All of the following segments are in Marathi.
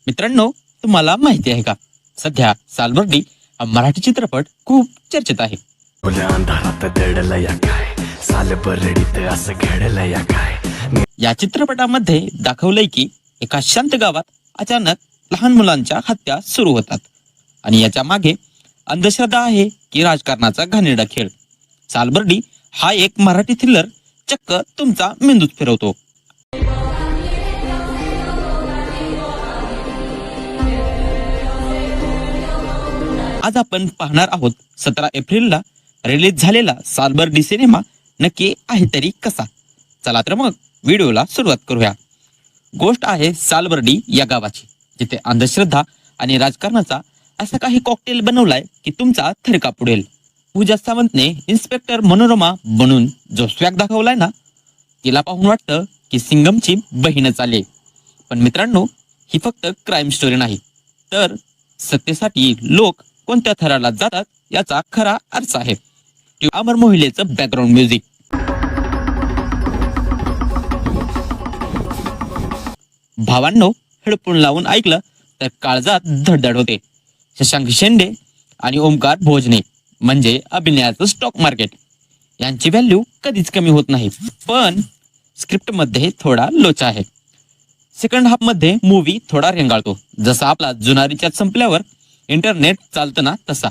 मित्रांनो, तुम्हाला माहिती आहे का, सध्या सालबर्डी हा मराठी चित्रपट खूप चर्चेत आहे. अंधारात दडलं या काय, सालबर्डीत असं घडलं या काय. या चित्रपटामध्ये दाखवलंय की एका शांत गावात अचानक लहान मुलांच्या हत्या सुरू होतात आणि याच्या मागे अंधश्रद्धा आहे की राजकारणाचा घाणेरडा खेळ. सालबर्डी हा एक मराठी थ्रिलर चक्क तुमचा मेंदूच फिरवतो. आज आपण पाहणार आहोत 17 एप्रिलला रिलीज झालेला सालबर्डी सिनेमा नक्की आहे तरी कसा. चला तर मग व्हिडिओला सुरुवात करूया. गोष्ट आहे सालबर्डी या गावाची, जिथे अंधश्रद्धा आणि राजकारणाचा असा काही कॉकटेल बनवलाय की तुमचा थरका पुढेल. पूजा सावंतने इन्स्पेक्टर मनोरमा बनून जो स्वॅग दाखवलाय ना, तिला पाहून वाटतं की सिंगमची बहीणच आली. पण मित्रांनो, ही फक्त क्राईम स्टोरी नाही, तर सत्तेसाठी लोक कोणत्या थराला जातात याचा खरा अर्थ आहे. अमर मोहिलेचं बॅकग्राऊंड म्युझिक. भावांनो, हेडफोन लावून ऐकलं तर काळजात धडधड होते. शशांक शेंडे आणि ओमकार भोजने म्हणजे अभिनयाचं स्टॉक मार्केट. यांची व्हॅल्यू कधीच कमी होत नाही. पण स्क्रिप्ट मध्ये थोडा लोचा आहे. सेकंड हाफ मध्ये मूवी थोडा रेंगाळतो, जसा आपला जुना रिचार्ज संपल्यावर इंटरनेट चालतं ना तसा.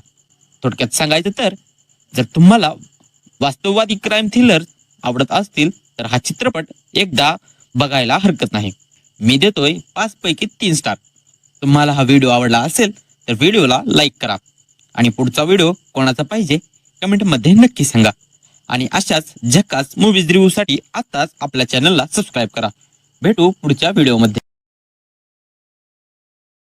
थोडक्यात सांगायचं तर, जर तुम्हाला वास्तववादी क्राईम थ्रिलर आवडत असतील तर हा चित्रपट एकदा बघायला हरकत नाही. मी देतोय 5 पैकी 3 स्टार. तुम्हाला हा व्हिडिओ आवडला असेल तर व्हिडिओला लाईक करा आणि पुढचा व्हिडिओ कोणाचा पाहिजे कमेंटमध्ये नक्की सांगा. आणि अशाच झकास मूवीज रिव्ह्यू साठी आताच आपल्या चॅनलला सबस्क्राईब करा. भेटू पुढच्या व्हिडिओमध्ये.